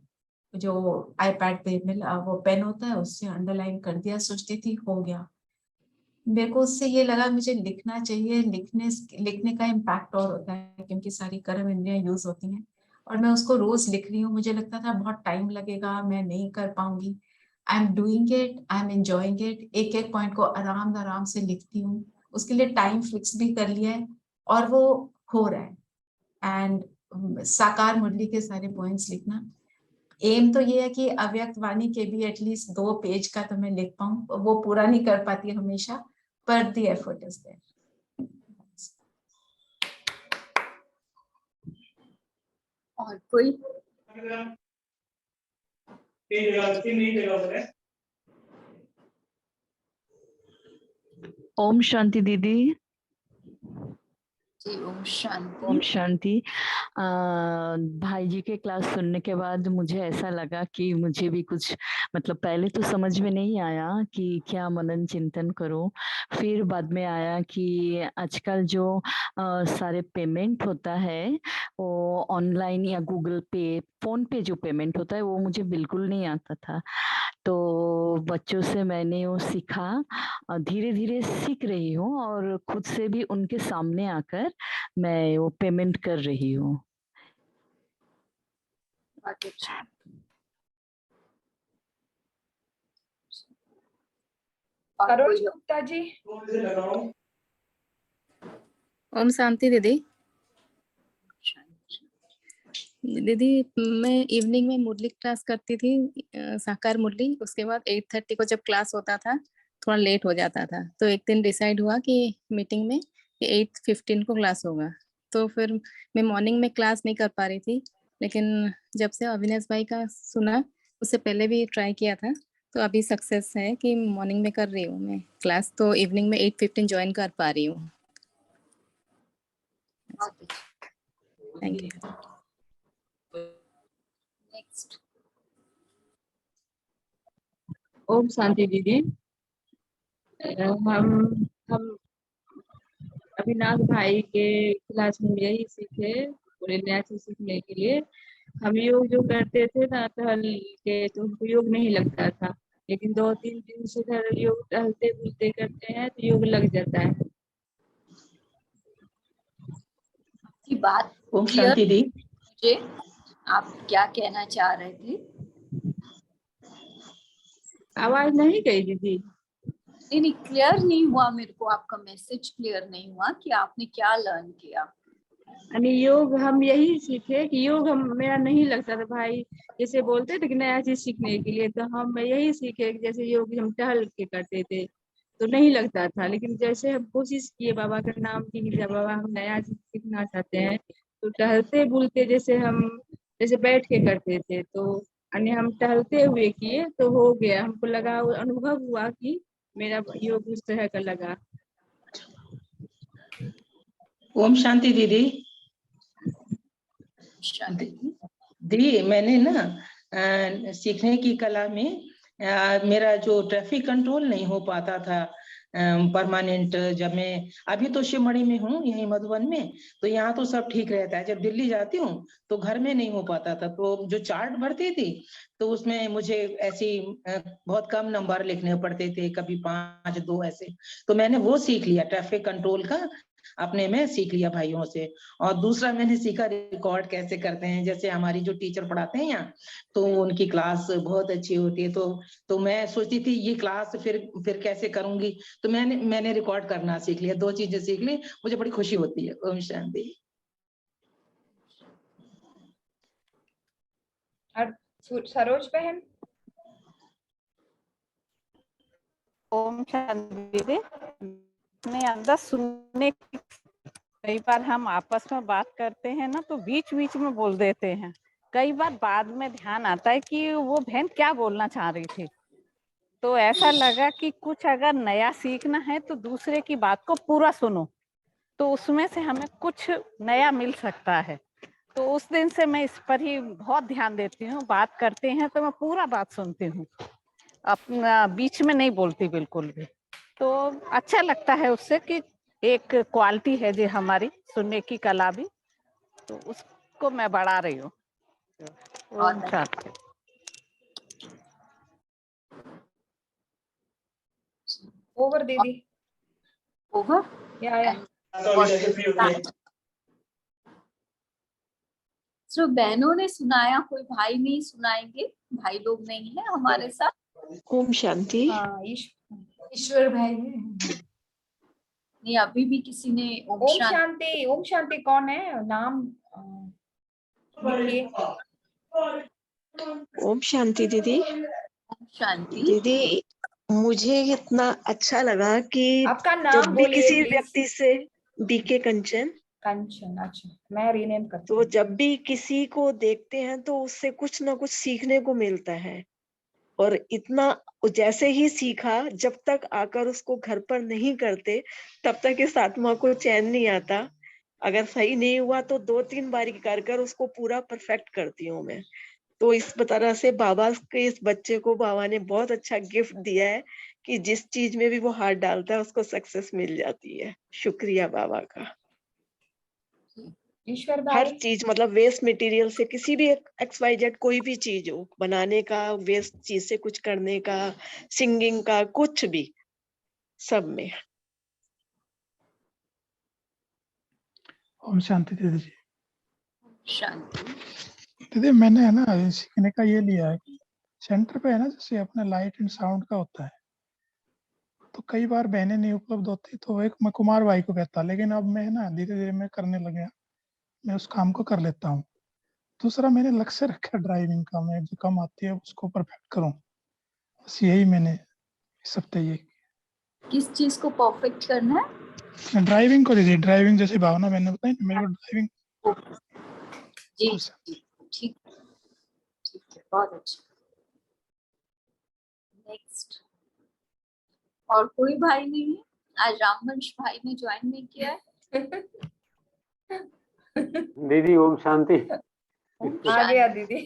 जो आईपैड पे मिला वो पेन होता है उससे अंडरलाइन कर दिया, सोचती थी हो गया। मेरे को उससे ये लगा मुझे लिखना चाहिए। लिखने का इम्पैक्ट और होता है क्योंकि सारी कर्म इंद्रियां यूज होती हैं, और मैं उसको रोज लिख रही हूँ। मुझे लगता था बहुत टाइम लगेगा, मैं नहीं कर पाऊंगी। I am doing it, I am enjoying it. एक एक पॉइंट को आराम आराम से लिखती हूँ, उसके लिए टाइम फिक्स भी कर लिया है और वो हो रहा है। एंड साकार मुरली के सारे पॉइंट्स लिखना, एम तो ये है कि अव्यक्त वाणी के भी एटलीस्ट 2 पेज का तो मैं लिख पाऊँ, वो पूरा नहीं कर पाती हमेशा, पर द एफर्ट इज देयर। और कोई? ओम शांति दीदी। जी ओम शांति। ओम शांति। भाई जी के क्लास सुनने के बाद मुझे ऐसा लगा कि मुझे भी कुछ मतलब पहले तो समझ में नहीं आया कि क्या मनन चिंतन करूं, फिर बाद में आया कि आजकल जो सारे पेमेंट होता है वो ऑनलाइन या गूगल पे, फोन पे जो पेमेंट होता है वो मुझे बिल्कुल नहीं आता था। तो बच्चों से मैंने वो सीखा, धीरे धीरे सीख रही हूँ और खुद से भी उनके सामने आकर मैं वो पेमेंट कर रही हूँ। अच्छा। सरोज गुप्ता जी। ओम शांति दीदी। दीदी मैं इवनिंग में मुरली क्लास करती थी, साकार मुरली। उसके बाद 8:30 को जब क्लास होता था थोड़ा लेट हो जाता था, तो एक दिन डिसाइड हुआ कि मीटिंग में कि 8:15 को क्लास होगा। तो फिर मैं मॉर्निंग में क्लास नहीं कर पा रही थी, लेकिन जब से अविनाश भाई का सुना, उससे पहले भी ट्राई किया था, तो अभी सक्सेस है कि मॉर्निंग में कर रही हूँ मैं क्लास, तो इवनिंग में 8:15 ज्वाइन कर पा रही हूँ। Thank you. Next. Om Shanti दीदी। हम अविनाश भाई के क्लास में यही सीखे, पूरे नया चीज सीखने के लिए। हम योग जो करते थे ना टहल के, तो हमको योग नहीं लगता था, लेकिन 2-3 दिन से योग टहलते बुलते करते हैं तो योग लग जाता है। की बात ओम शांति दी। मुझे आप क्या कहना चाह रहे थे? आवाज नहीं गई दीदी? नहीं, क्लियर नहीं हुआ मेरे को, आपका मैसेज क्लियर नहीं हुआ कि आपने क्या लर्न किया। योग हम यही सीखे कि योग मेरा नहीं लगता था, भाई जैसे बोलते थे कि नया चीज सीखने के लिए, तो हम यही सीखे कि जैसे योग हम टहल के करते थे तो नहीं लगता था, लेकिन जैसे हम कोशिश किए बाबा का नाम की जब बाबा हम नया चीज सीखना चाहते हैं तो टहलते बुलते जैसे बैठ के करते थे, तो हम टहलते हुए किए तो हो गया। हमको लगा, अनुभव हुआ कि मेरा योग उस तरह का लगा। ओम शांति दीदी। दी मैंने ना सीखने की कला में मेरा जो ट्रैफिक कंट्रोल नहीं हो पाता था परमानेंट, जब मैं अभी तो शिवमणि में हूँ यही मधुबन में, तो यहाँ तो सब ठीक रहता है। जब दिल्ली जाती हूँ तो घर में नहीं हो पाता था, तो जो चार्ट भरती थी तो उसमें मुझे ऐसी बहुत कम नंबर लिखने पड़ते थे, कभी 5, 2 ऐसे। तो मैंने वो सीख लिया, ट्रैफिक कंट्रोल का अपने में सीख लिया भाइयों से। और दूसरा मैंने सीखा रिकॉर्ड कैसे करते हैं, जैसे हमारी जो टीचर पढ़ाते हैं यहाँ, तो उनकी क्लास बहुत अच्छी होती है, तो मैं सोचती थी ये क्लास फिर कैसे करूंगी, तो मैंने रिकॉर्ड करना सीख लिया। 2 चीजें सीख ली, मुझे बड़ी खुशी होती है। ओम शांति। सरोज बहन। ओम शांति। मैं अंदर सुनने की, कई बार हम आपस में बात करते हैं ना तो बीच बीच में बोल देते हैं, कई बार बाद में ध्यान आता है कि वो बहन क्या बोलना चाह रही थी। तो ऐसा लगा कि कुछ अगर नया सीखना है तो दूसरे की बात को पूरा सुनो, तो उसमें से हमें कुछ नया मिल सकता है। तो उस दिन से मैं इस पर ही बहुत ध्यान देती हूँ। बात करते हैं तो मैं पूरा बात सुनती हूँ, अपना बीच में नहीं बोलती बिल्कुल भी। तो अच्छा लगता है उससे कि एक क्वालिटी है जो हमारी सुनने की कला भी, तो उसको मैं बढ़ा रही हूँ। ओम शांति। ओवर दीदी। ओवर या तो बहनों ने सुनाया, कोई भाई नहीं सुनाएंगे? भाई लोग नहीं है हमारे साथ? ओम शांति। ईश्वर भाई नहीं, अभी भी किसी ने ओम शांति। ओम शांति कौन है? नाम लिखिए। ओम शांति दीदी। शांति। दीदी मुझे इतना अच्छा लगा कि आपका जब नाम भी बोलिए किसी प्लीज। व्यक्ति से बीके कंचन, कंचन, अच्छा मैं रीनेम करती तो जब भी किसी को देखते हैं तो उससे कुछ ना कुछ सीखने को मिलता है। और इतना जैसे ही सीखा, जब तक आकर उसको घर पर नहीं करते तब तक इस आत्मा को चैन नहीं आता। अगर सही नहीं हुआ तो 2-3 बार कर कर उसको पूरा परफेक्ट करती हूँ मैं। तो इस तरह से बाबा के इस बच्चे को बाबा ने बहुत अच्छा गिफ्ट दिया है कि जिस चीज में भी वो हाथ डालता है उसको सक्सेस मिल जाती है। शुक्रिया बाबा का। ईश्वर हर भाई। चीज मतलब वेस्ट मटेरियल से किसी भी XYZ कोई भी चीज हो, बनाने का, वेस्ट चीज से कुछ करने का, सिंगिंग का, कुछ भी, सब में। ओम शांति दीदी जी। शांति। दीदी मैंने है ना सीखने का ये लिया है कि सेंटर पे है ना, जैसे अपने लाइट एंड साउंड का होता है, तो कई बार बहनें नहीं उपलब्ध होती, तो एक मैं कुमार भाई को कहता, लेकिन अब मैं ना धीरे धीरे मैं करने लगा, मैं उस काम को कर लेता हूँ। दूसरा मैंने लक्ष्य रखा ड्राइविंग का, मैं जो कम आती है उसको परफेक्ट करूँ, बस यही मैंने इस हफ्ते ये किस चीज को परफेक्ट करना है? ड्राइविंग को दीदी, ड्राइविंग जैसे भावना मैंने बताई ना, मेरे को ड्राइविंग। जी ठीक ठीक है, बहुत अच्छा। नेक्स्ट और कोई भाई नहीं है? आज रामवंश भाई ने ज्वाइन नहीं किया है। दीदी ओम शांति। आ गया दीदी।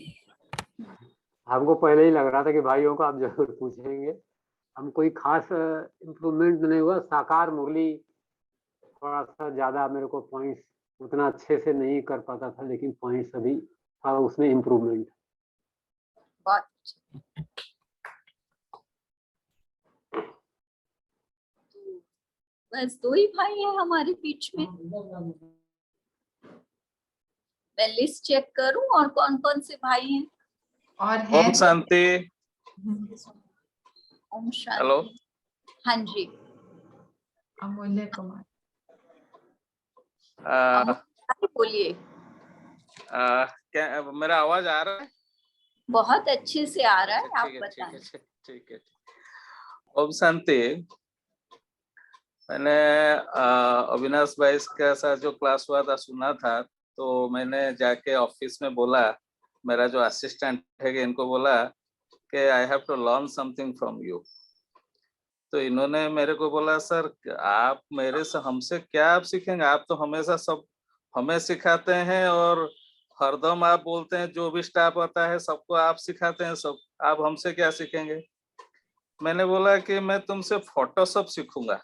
हमको पहले ही लग रहा था कि भाइयों को आप जरूर पूछेंगे। हम कोई खास इम्प्रूवमेंट नहीं हुआ, साकार मुरली थोड़ा सा ज्यादा मेरे को पॉइंट्स उतना अच्छे से नहीं कर पाता था, लेकिन पॉइंट्स अभी था उसमें इम्प्रूवमेंट। बस 2 ही भाई हैं हमारे बीच में। मैं लिस्ट चेक करूं और कौन कौन से भाई हैं। और ओम शांति। ओम शांति। हेलो। हाँ जी। अमूल्य कुमार। बोलिए। क्या मेरा आवाज आ रहा है? बहुत अच्छे से आ रहा है, आप ठीक बताएं। ठीक है। ओम शांति। मैंने अविनाश भाई के साथ जो क्लास हुआ था सुना था, तो मैंने जाके ऑफिस में बोला, मेरा जो असिस्टेंट है इनको बोला कि I have to learn something from you. तो इन्होंने मेरे को बोला, सर आप मेरे से हमसे क्या आप सीखेंगे, आप तो हमेशा सब हमें सिखाते हैं और हरदम आप बोलते हैं जो भी स्टाफ आता है सबको आप सिखाते हैं, सब आप हमसे क्या सीखेंगे। मैंने बोला कि मैं तुमसे फोटोशॉप सीखूंगा।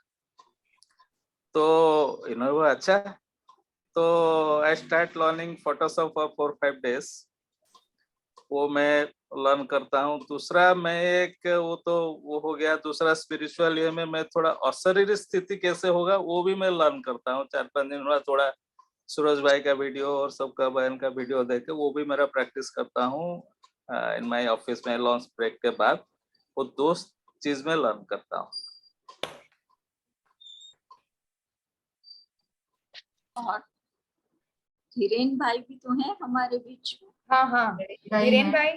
तो इन्होंने बोला अच्छा। तो I start learning Photoshop for 4-5 days. वो मैं लर्न करता हूँ। दूसरा मैं एक वो हो गया। दूसरा स्पिरिचुअल ये में मैं थोड़ा अशरीरी स्थिति कैसे होगा वो भी मैं लर्न करता हूँ। 4-5 दिन थोड़ा सूरज भाई का वीडियो और सबका बहन का वीडियो देख के वो भी मेरा प्रैक्टिस करता हूँ इन माय ऑफिस में लंच ब्रेक के बाद। वो 2 चीज में लर्न करता हूँ। और धीरेन भाई भी तो हैं हमारे बीच में। हाँ धीरेन भाई।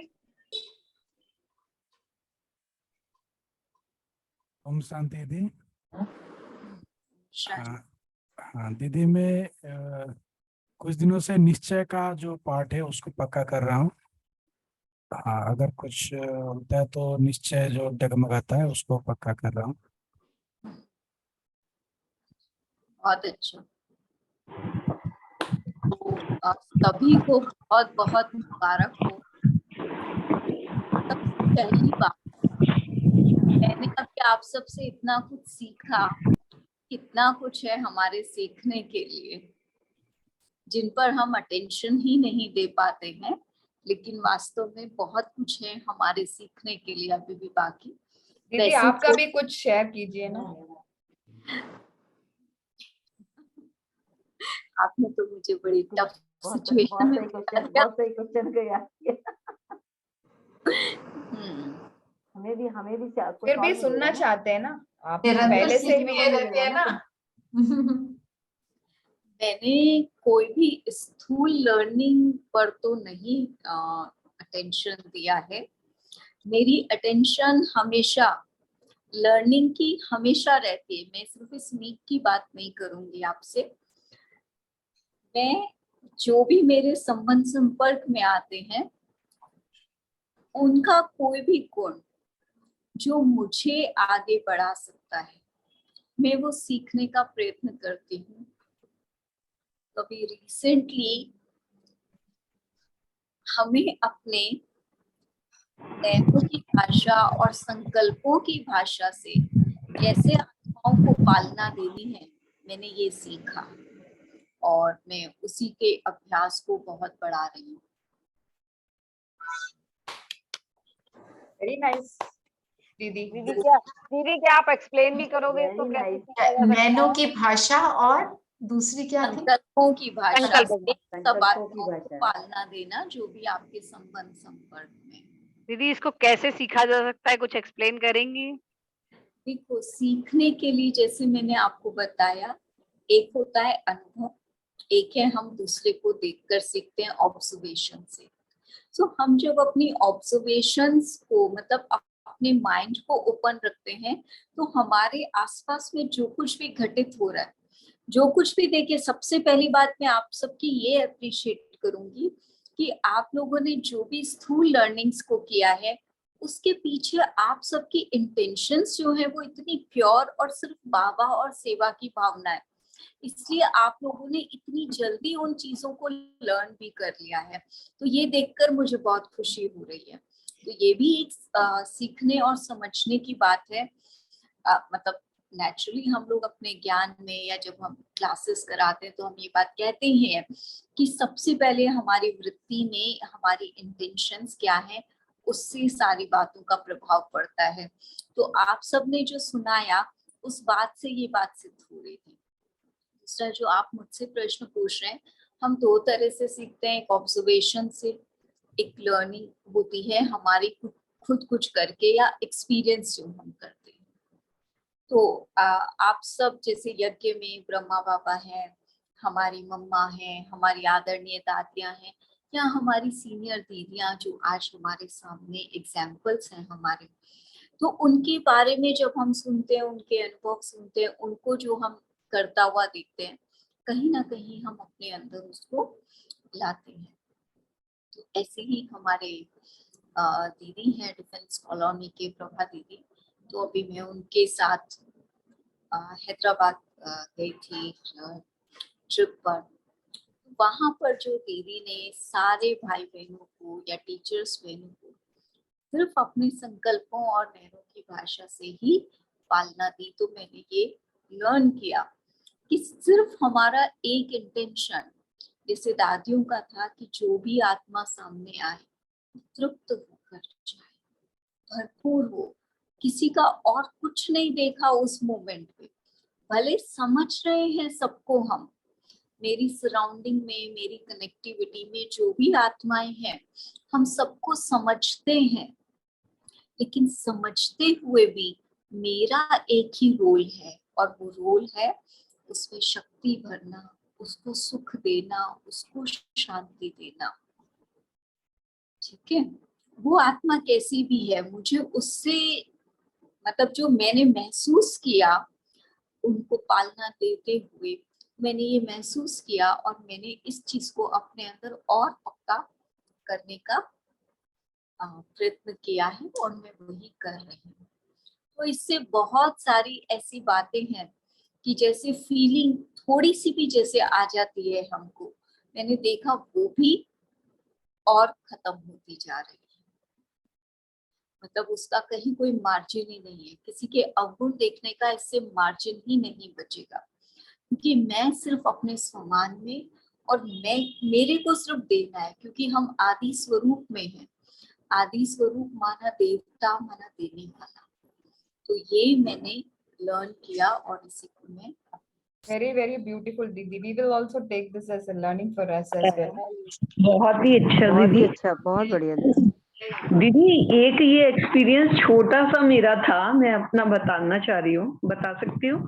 ओम शांति दीदी। हाँ दीदी, मैं कुछ दिनों से निश्चय का जो पार्ट है उसको पक्का कर रहा हूँ। हाँ, अगर कुछ होता है तो निश्चय जो डगमगाता है उसको पक्का कर रहा हूँ। बहुत अच्छा। तो सभी को बहुत बहुत मुबारक हो। सबसे पहली बात, मैंने अभी आप सबसे इतना कुछ सीखा, कितना कुछ है हमारे सीखने के लिए जिन पर हम अटेंशन ही नहीं दे पाते हैं, लेकिन वास्तव में बहुत कुछ है हमारे सीखने के लिए अभी भी बाकी। दीदी आपका भी कुछ शेयर कीजिए ना। आपने तो मुझे बड़ी टफ सिचुएशन में बहुत सही क्वेश्चन किया। हमें भी फिर भी सुनना चाहते हैं ना आप, निरंतर पहले से ही सीखते रहते हैं ना। मैंने कोई भी स्थूल लर्निंग पर तो नहीं अटेंशन दिया है। मेरी अटेंशन हमेशा लर्निंग की हमेशा रहती है। मैं सिर्फ इस वीक की बात नहीं करूंगी आपसे। मैं जो भी मेरे संबंध संपर्क में आते हैं, उनका कोई भी गुण जो मुझे आगे बढ़ा सकता है, मैं वो सीखने का प्रयत्न करती हूँ। कभी रिसेंटली हमें अपने नैनों की भाषा और संकल्पों की भाषा से कैसे आत्माओं को पालना देनी है, मैंने ये सीखा और मैं उसी के अभ्यास को बहुत बढ़ा रही हूँ। वेरी नाइस दीदी। दीदी क्या आप एक्सप्लेन भी करोगे इसको कैसे सीखा जा सकता नैनो है? की भाषा और दूसरी क्या थी? संकल्पों की भाषा संकल्पों से सब आत्माओं को पालना देना, जो भी आपके संबंध संपर्क में। दीदी इसको कैसे सीखा जा सकता है, कुछ एक्सप्लेन करेंगी? देखो, सीखने के लिए जैसे मैंने आपको बताया, एक होता है अनुभव, एक है हम दूसरे को देखकर सीखते हैं ऑब्जर्वेशन से। तो हम जब अपनी ऑब्जर्वेशंस को मतलब अपने माइंड को ओपन रखते हैं, तो हमारे आसपास में जो कुछ भी घटित हो रहा है, जो कुछ भी देखिए, सबसे पहली बात मैं आप सबकी ये अप्रिशिएट करूंगी कि आप लोगों ने जो भी स्थूल लर्निंग्स को किया है, उसके पीछे आप सबकी इंटेंशंस जो है वो इतनी प्योर और सिर्फ बाबा और सेवा की भावना है, इसलिए आप लोगों ने इतनी जल्दी उन चीजों को लर्न भी कर लिया है। तो ये देखकर मुझे बहुत खुशी हो रही है। तो ये भी एक सीखने और समझने की बात है। मतलब नेचुरली हम लोग अपने ज्ञान में या जब हम क्लासेस कराते हैं तो हम ये बात कहते ही हैं कि सबसे पहले हमारी वृत्ति में हमारी इंटेंशंस क्या है, उससे सारी बातों का प्रभाव पड़ता है। तो आप सबने जो सुनाया उस बात से ये बात सिद्ध हो रही थी। दूसरा जो आप मुझसे प्रश्न पूछ रहे हैं, हम दो तरह से सीखते हैं, एक ऑब्जर्वेशन से, एक लर्निंग होती है हमारी खुद कुछ करके या एक्सपीरियंस जो हम करते हैं। तो आप सब जैसे यज्ञ में ब्रह्मा बाबा है, हमारी मम्मा है, हमारी आदरणीय दादियां हैं, या हमारी सीनियर दीदियां जो आज हमारे सामने एग्जाम्पल्स हैं हमारे, तो उनके बारे में जब हम सुनते हैं, उनके अनुभव सुनते हैं, उनको जो हम करता हुआ देखते हैं, कहीं ना कहीं हम अपने अंदर उसको लाते हैं। तो ऐसे ही हमारे दीदी हैं डिफेंस कॉलोनी के प्रभा दीदी, तो अभी मैं उनके साथ हैदराबाद गई थी ट्रिप पर। वहां पर जो दीदी ने सारे भाई बहनों को या टीचर्स बहनों को सिर्फ अपने संकल्पों और नैनों की भाषा से ही पालना दी, तो मैंने ये लर्न किया कि सिर्फ हमारा एक इंटेंशन, जैसे दादियों का था कि जो भी आत्मा सामने आए तृप्त होकर जाए, भरपूर हो, किसी का और कुछ नहीं देखा उस मोमेंट पे। भले समझ रहे हैं सबको हम, मेरी सराउंडिंग में, मेरी कनेक्टिविटी में जो भी आत्माएं हैं, हम सबको समझते हैं, लेकिन समझते हुए भी मेरा एक ही रोल है, और वो रोल है उसमें शक्ति भरना, उसको सुख देना, उसको शांति देना। ठीक है, वो आत्मा कैसी भी है, मुझे उससे मतलब जो मैंने महसूस किया उनको पालना देते हुए, मैंने ये महसूस किया और मैंने इस चीज को अपने अंदर और पक्का करने का प्रयत्न किया है और मैं वही कर रही हूँ। तो इससे बहुत सारी ऐसी बातें हैं कि जैसे फीलिंग थोड़ी सी भी जैसे आ जाती है हमको, मैंने देखा वो भी और खत्म होती जा रही है। मतलब उसका कहीं कोई मार्जिन ही नहीं है, किसी के अवगुण देखने का इससे मार्जिन ही नहीं बचेगा, क्योंकि मैं सिर्फ अपने समान में और मैं मेरे को सिर्फ देना है, क्योंकि हम आदि स्वरूप में हैं। आदि स्वरूप माना देवता, माना देने वाला। तो ये मैंने लर्न किया और इसी को मैं very beautiful दीदी। We will also take this as a learning for us as well। बहुत ही अच्छा दीदी, बहुत बढ़िया दीदी। दीदी एक ये एक्सपीरियंस छोटा सा मेरा था, मैं अपना बताना चाह रही हूँ, बता सकती हूँ?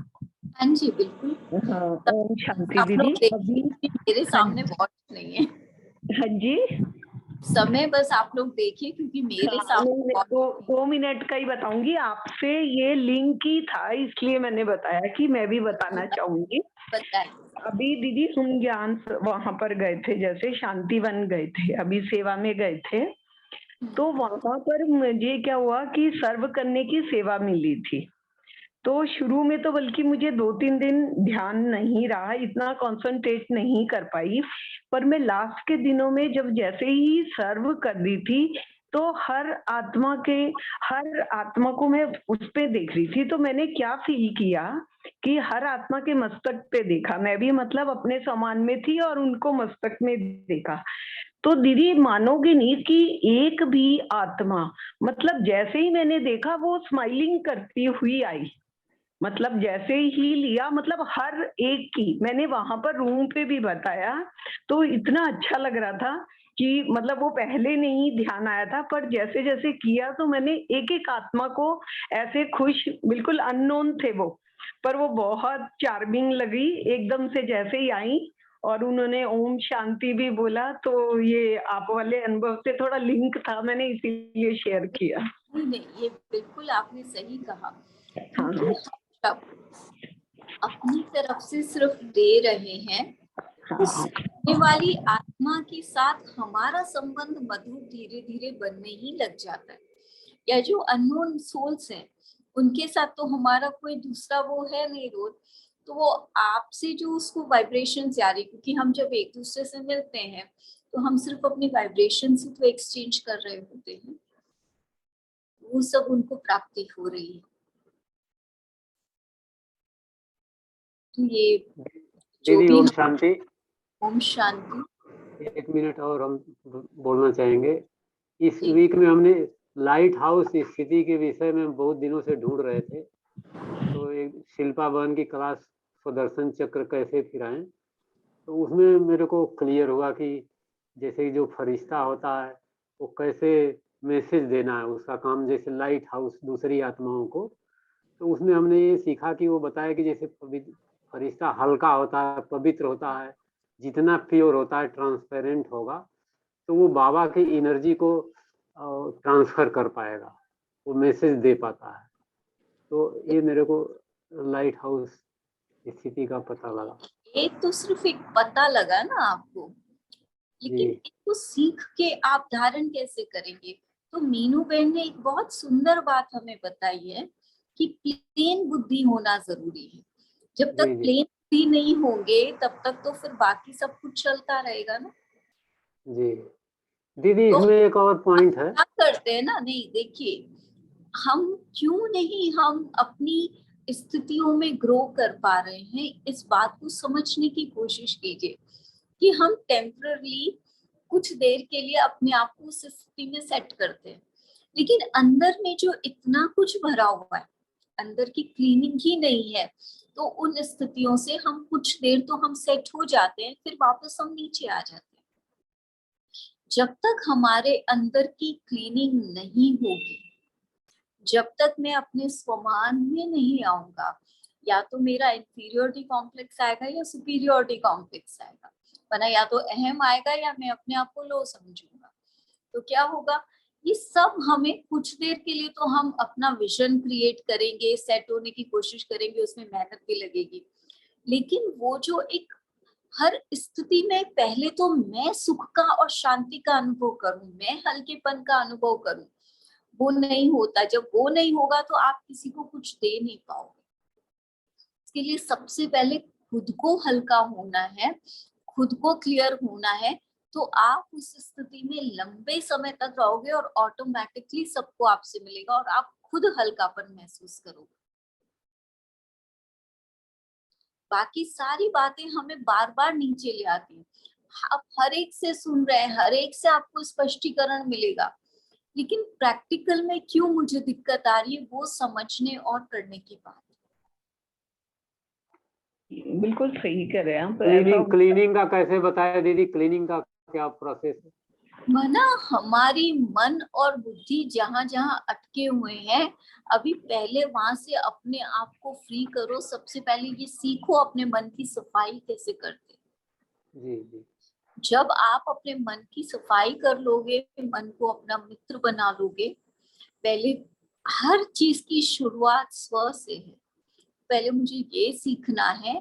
हाँ जी बिल्कुल। हाँ, ओम शांति दीदी। अभी मेरे सामने बहुत नहीं है। हाँ जी, समय बस आप लोग देखिए, क्योंकि मेरे सामने 2 मिनट का ही बताऊंगी आपसे, ये लिंक ही था इसलिए मैंने बताया कि मैं भी बताना चाहूंगी। बताइए। अभी दीदी हम ज्ञान वहां पर गए थे, जैसे शांतिवन गए थे, अभी सेवा में गए थे, तो वहां पर मुझे क्या हुआ कि सर्व करने की सेवा मिली थी। तो शुरू में तो बल्कि मुझे 2-3 दिन ध्यान नहीं रहा, इतना कंसंट्रेट नहीं कर पाई, पर मैं लास्ट के दिनों में जब जैसे ही सर्व कर रही थी तो हर आत्मा को मैं उस पे देख रही थी। तो मैंने क्या फील किया कि हर आत्मा के मस्तक पे देखा, मैं भी मतलब अपने समान में थी और उनको मस्तक में देखा। तो दीदी मानोगे नहीं कि एक भी आत्मा, मतलब जैसे ही मैंने देखा वो स्माइलिंग करती हुई आई, मतलब जैसे ही लिया, मतलब हर एक की, मैंने वहां पर रूम पे भी बताया, तो इतना अच्छा लग रहा था कि मतलब वो पहले नहीं ध्यान आया था, पर जैसे जैसे किया तो मैंने एक एक आत्मा को ऐसे खुश, बिल्कुल अननोन थे वो, पर वो बहुत चार्मिंग लगी एकदम से जैसे ही आई और उन्होंने ओम शांति भी बोला। तो ये आप वाले अनुभव से थोड़ा लिंक था, मैंने इसीलिए शेयर किया। नहीं, ये बिल्कुल आपने सही कहा। हाँ। जब अपनी तरफ से सिर्फ दे रहे हैं, उस देने वाली आत्मा के साथ हमारा संबंध मधुर धीरे धीरे बनने ही लग जाता है। या जो अननोन सोल्स हैं, उनके साथ तो हमारा कोई दूसरा वो है नहीं रोल, तो वो आपसे जो उसको वाइब्रेशन जा रही, क्योंकि हम जब एक दूसरे से मिलते हैं तो हम सिर्फ अपनी वाइब्रेशन से तो एक्सचेंज कर रहे होते हैं, वो सब उनको प्राप्ति हो रही है। तो ये जो दीदी भी ओम शांति। ओम शांति। 1 मिनट और हम बोलना चाहेंगे। इस वीक में हमने लाइट हाउस स्थिति के विषय में बहुत दिनों से ढूंढ रहे थे, तो एक शिल्पा बहन की क्लास सुदर्शन चक्र कैसे फिराएं, तो उसमें मेरे को क्लियर हुआ कि जैसे जो फरिश्ता होता है वो कैसे मैसेज देना है, उसका काम जैसे लाइट हाउस दूसरी आत्माओं को। तो उसमें हमने ये सीखा कि वो बताया कि जैसे फरिश्ता हल्का होता है, पवित्र होता है, जितना प्योर होता है, ट्रांसपेरेंट होगा, तो वो बाबा की एनर्जी को ट्रांसफर कर पाएगा, वो मैसेज दे पाता है। तो ये मेरे को लाइट हाउस स्थिति का पता लगा। एक तो सिर्फ एक पता लगा ना आपको, लेकिन इसको सीख के आप धारण कैसे करेंगे? तो मीनू बहन ने एक बहुत सुंदर बात हमें बताई है कि प्लेन बुद्धि होना जरूरी है। जब तक प्लेन बुद्धि नहीं होंगे तब तक तो फिर बाकी सब कुछ चलता रहेगा ना। जी दीदी, इसमें एक और पॉइंट है। क्या करते हैं ना, नहीं देखिए, हम क्यों नहीं हम अपनी स्थितियों में ग्रो कर पा रहे हैं, इस बात को समझने की कोशिश कीजिए कि हम टेम्पररी कुछ देर के लिए अपने आप को उस स्थिति में सेट करते हैं, लेकिन अंदर में जो इतना कुछ भरा हुआ है, अंदर की क्लीनिंग ही नहीं है, तो उन स्थितियों से हम कुछ देर तो हम सेट हो जाते हैं, फिर वापस हम नीचे आ जाते हैं। जब तक हमारे अंदर की क्लीनिंग नहीं होगी, जब तक मैं अपने स्वमान में नहीं आऊंगा, या तो मेरा इंफीरियोरिटी कॉम्प्लेक्स आएगा या सुपीरियोरिटी कॉम्प्लेक्स आएगा, वरना या तो अहम आएगा या मैं अपने आप को लो समझूंगा। तो क्या होगा, ये सब हमें कुछ देर के लिए तो हम अपना विजन क्रिएट करेंगे, सेट होने की कोशिश करेंगे, उसमें मेहनत भी लगेगी, लेकिन वो जो एक हर स्थिति में पहले तो मैं सुख का और शांति का अनुभव करूं, मैं हल्केपन का अनुभव करूं, वो नहीं होता। जब वो नहीं होगा तो आप किसी को कुछ दे नहीं पाओगे। इसके लिए सबसे पहले खुद को हल्का होना है, खुद को क्लियर होना है, तो आप उस स्थिति में लंबे समय तक रहोगे और ऑटोमेटिकली सबको आपसे मिलेगा और आप खुद हल्कापन महसूस करोगे। बाकी सारी बातें हमें बार बार नीचे ले आती हैं। आप हर एक से सुन रहे हैं, हर एक से आपको स्पष्टीकरण मिलेगा, लेकिन प्रैक्टिकल में क्यों मुझे दिक्कत आ रही है, वो समझने और करने की बात। बिल्कुल सही कह रहे हैं आप। क्लीनिंग का कैसे बताया दीदी, क्लीनिंग का क्या प्रोसेस है? मना हमारी मन और बुद्धि जहां जहां अटके हुए हैं, अभी पहले वहां से अपने आप को फ्री करो। सबसे पहले ये सीखो अपने मन की सफाई कैसे करते। जी जी। जब आप अपने मन की सफाई कर लोगे, मन को अपना मित्र बना लोगे, पहले हर चीज की शुरुआत स्व से है। पहले मुझे ये सीखना है,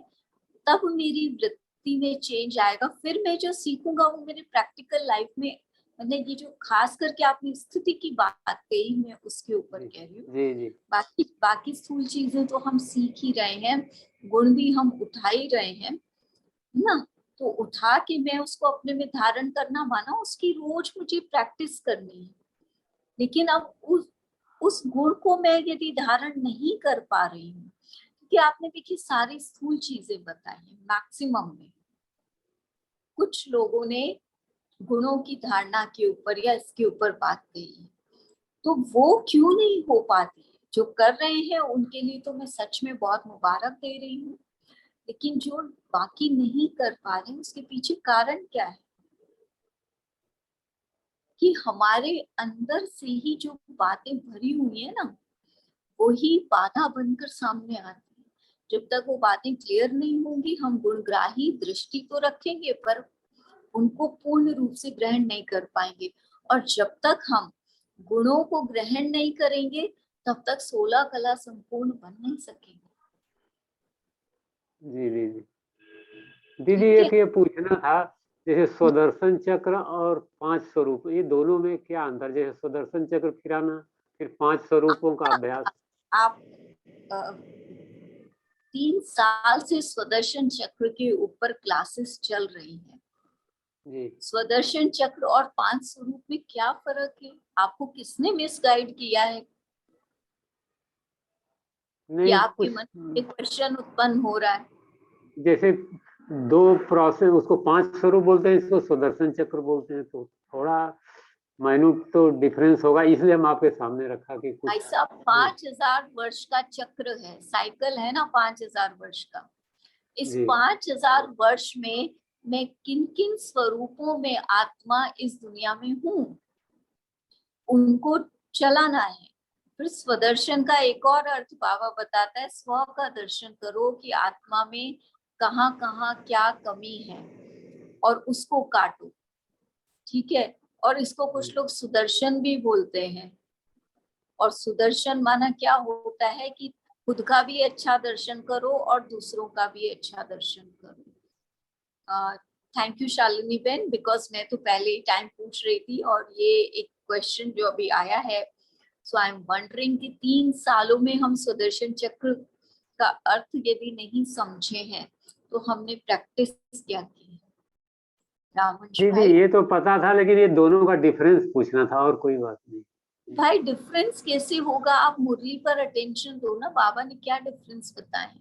तब मेरी वृत्ति में चेंज आएगा। फिर मैं जो सीखूंगा वो मेरे प्रैक्टिकल लाइफ में, मतलब ये जो खास करके आपने स्थिति की बात कही, मैं उसके ऊपर कह रही हूँ। जी जी बाकी स्थूल चीजें तो हम सीख ही रहे हैं, गुण भी हम उठा ही रहे हैं ना। तो उठा के मैं उसको अपने में धारण करना माना, उसकी रोज मुझे प्रैक्टिस करनी है। लेकिन अब उस गुण को मैं यदि धारण नहीं कर पा रही हूँ, क्योंकि आपने देखिए सारी स्थूल चीजें बताई है, मैक्सिमम में कुछ लोगों ने गुणों की धारणा के ऊपर या इसके ऊपर बात कही है, तो वो क्यों नहीं हो पाती है? जो कर रहे हैं उनके लिए तो मैं सच में बहुत मुबारक दे रही हूँ, लेकिन जो बाकी नहीं कर पा रहे उसके पीछे कारण क्या है? कि हमारे अंदर से ही जो बातें भरी हुई है ना, वही बाधा बनकर सामने आती है। जब तक वो बातें क्लियर नहीं होंगी, हम गुणग्राही दृष्टि तो रखेंगे पर उनको पूर्ण रूप से ग्रहण नहीं कर पाएंगे। और जब तक हम गुणों को ग्रहण नहीं करेंगे, तब तक 16 कला संपूर्ण बन नहीं सकेंगे। जी जी जी दीदी, एक ये पूछना था, जैसे स्वदर्शन चक्र और 5 स्वरूप, ये दोनों में क्या अंतर? जैसे स्वदर्शन चक्र फिराना, फिर 5 स्वरूपों का अभ्यास। आप 3 साल से स्वदर्शन चक्र के ऊपर क्लासेस चल रही हैं। जी स्वदर्शन चक्र और 5 स्वरूप में क्या फर्क है? आपको किसने मिसगाइड किया है कि नहीं आपके कुछ मन में क्वेश्चन उत्पन्न हो रहा है? जैसे 2 प्रोसेस, उसको 5 स्वरूप बोलते हैं, इसको स्वदर्शन चक्र बोलते हैं, तो थोड़ा माइन्यूट तो डिफरेंस होगा, इसलिए हम आपके सामने रखा कि कुछ। ऐसा 5000 वर्ष का चक्र है, साइकिल है ना 5000 वर्ष का। इस जी 5000 वर्ष में मैं किन किन स्वरूपों में आत्मा इस दुनिया में हूँ, उनको चलाना है। फिर स्वदर्शन का एक और अर्थ बाबा बताता है, स्व का दर्शन करो कि आत्मा में कहाँ कहाँ क्या कमी है और उसको काटो। ठीक है, और इसको कुछ लोग सुदर्शन भी बोलते हैं। और सुदर्शन माना क्या होता है कि खुद का भी अच्छा दर्शन करो और दूसरों का भी अच्छा दर्शन करो। Thank you Shalini Ben, because मैं तो पहले ही टाइम पूछ रही थी और ये एक क्वेश्चन जो अभी आया है, सो आई एम वंडरिंग कि 3 सालों में हम सुदर्शन चक्र का अर्थ यदि नहीं समझे हैं तो हमने प्रैक्टिस क्या की है? रामवंश दीदी भाई, ये तो पता था, लेकिन ये दोनों का डिफरेंस पूछना था, और कोई बात नहीं। भाई डिफरेंस कैसे होगा? आप मुरली पर अटेंशन दो ना, बाबा ने क्या डिफरेंस बताए?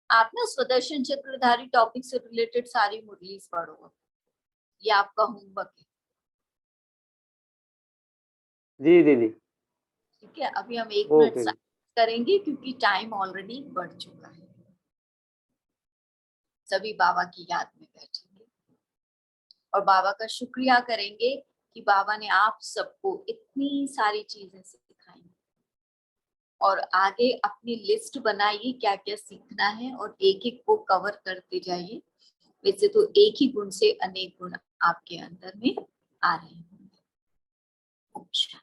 आप ना स्वदर्शन चक्रधारी टॉपिक से रिलेटेड सारी मुरलीज पढ़ो, ये आपका होमवर्क है। जी दीदी ठीक है, अभी हम 1 मिनट ओके। करेंगे क्योंकि टाइम ऑलरेडी बढ़ चुका है। सभी बाबा की याद में बैठेंगे और बाबा का शुक्रिया करेंगे कि बाबा ने आप सबको इतनी सारी चीजें सिखाई। और आगे अपनी लिस्ट बनाइए क्या क्या सीखना है और एक एक को कवर करते जाइए। वैसे तो एक ही गुण से अनेक गुण आपके अंदर में आ रहे हैं। अच्छा।